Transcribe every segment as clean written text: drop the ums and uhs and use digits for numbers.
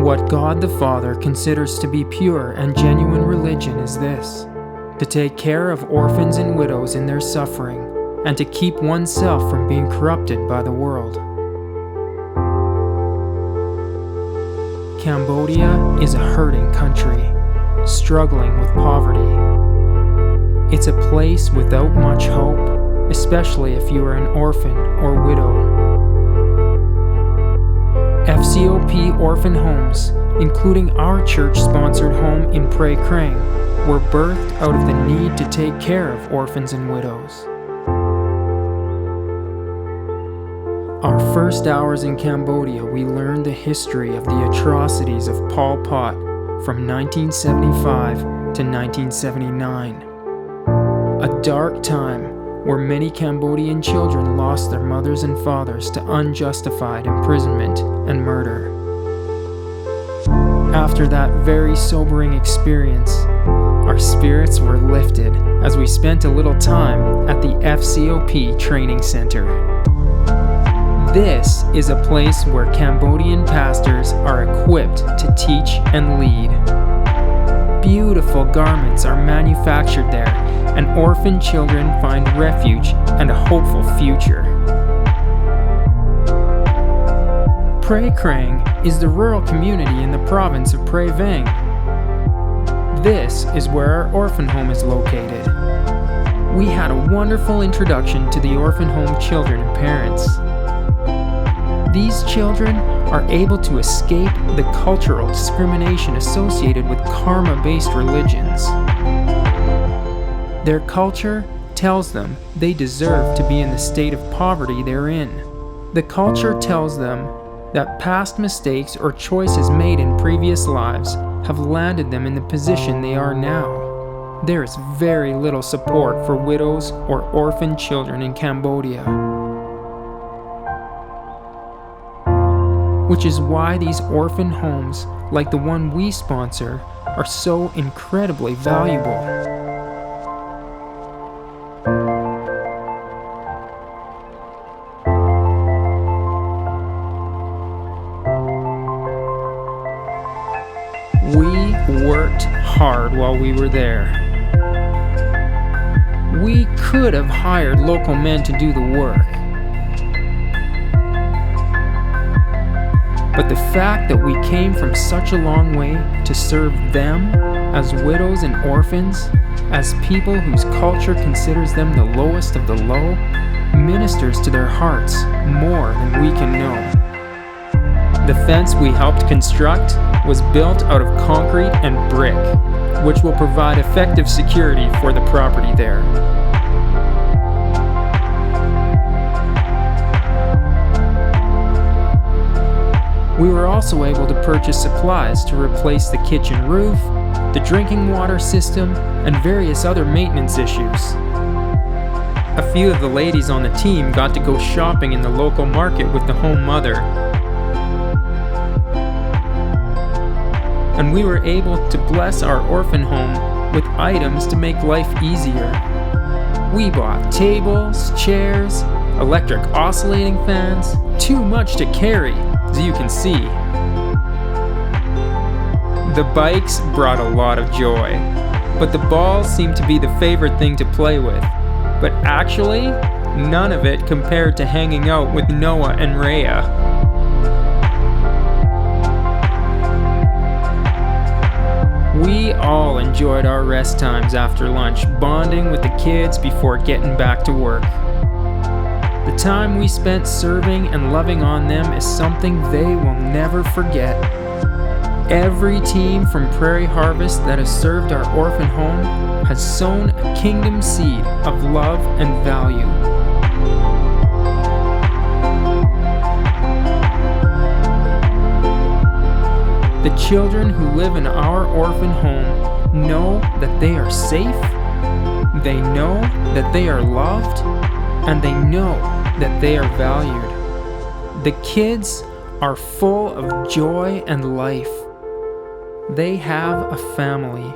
What God the Father considers to be pure and genuine religion is this: to take care of orphans and widows in their suffering, and to keep oneself from being corrupted by the world. Cambodia is a hurting country, struggling with poverty. It's a place without much hope, especially if you are an orphan or widow. FCOP Orphan Homes, including our church-sponsored home in Krang, were birthed out of the need to take care of orphans and widows. Our first hours in Cambodia, we learned the history of the atrocities of Pol Pot from 1975 to 1979. A dark time where many Cambodian children lost their mothers and fathers to unjustified imprisonment and murder. After that very sobering experience, our spirits were lifted as we spent a little time at the FCOP Training Center. This is a place where Cambodian pastors are equipped to teach and lead. Beautiful garments are manufactured there, and orphan children find refuge and a hopeful future. Krang is the rural community in the province of Prey Veng. This is where our orphan home is located. We had a wonderful introduction to the orphan home children and parents. These children are able to escape the cultural discrimination associated with karma-based religions. Their culture tells them they deserve to be in the state of poverty they're in. The culture tells them that past mistakes or choices made in previous lives have landed them in the position they are now. There is very little support for widows or orphan children in Cambodia, which is why these orphan homes, like the one we sponsor, are so incredibly valuable. We worked hard while we were there. We could have hired local men to do the work. But the fact that we came from such a long way to serve them as widows and orphans, as people whose culture considers them the lowest of the low, ministers to their hearts more than we can know. The fence we helped construct was built out of concrete and brick, which will provide effective security for the property there. We were also able to purchase supplies to replace the kitchen roof, the drinking water system, and various other maintenance issues. A few of the ladies on the team got to go shopping in the local market with the home mother. And we were able to bless our orphan home with items to make life easier. We bought tables, chairs, electric oscillating fans, too much to carry, as you can see. The bikes brought a lot of joy, but the balls seemed to be the favorite thing to play with. But actually, none of it compared to hanging out with Noah and Rhea. We all enjoyed our rest times after lunch, bonding with the kids before getting back to work. The time we spent serving and loving on them is something they will never forget. Every team from Prairie Harvest that has served our orphan home has sown a kingdom seed of love and value. The children who live in our orphan home know that they are safe, they know that they are loved, and they know that they are valued. The kids are full of joy and life. They have a family.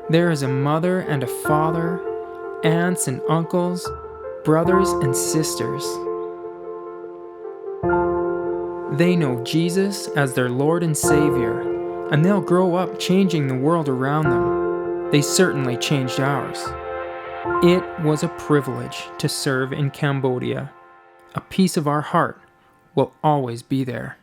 There is a mother and a father, aunts and uncles, brothers and sisters. They know Jesus as their Lord and Savior, and they'll grow up changing the world around them. They certainly changed ours. It was a privilege to serve in Cambodia. A piece of our heart will always be there.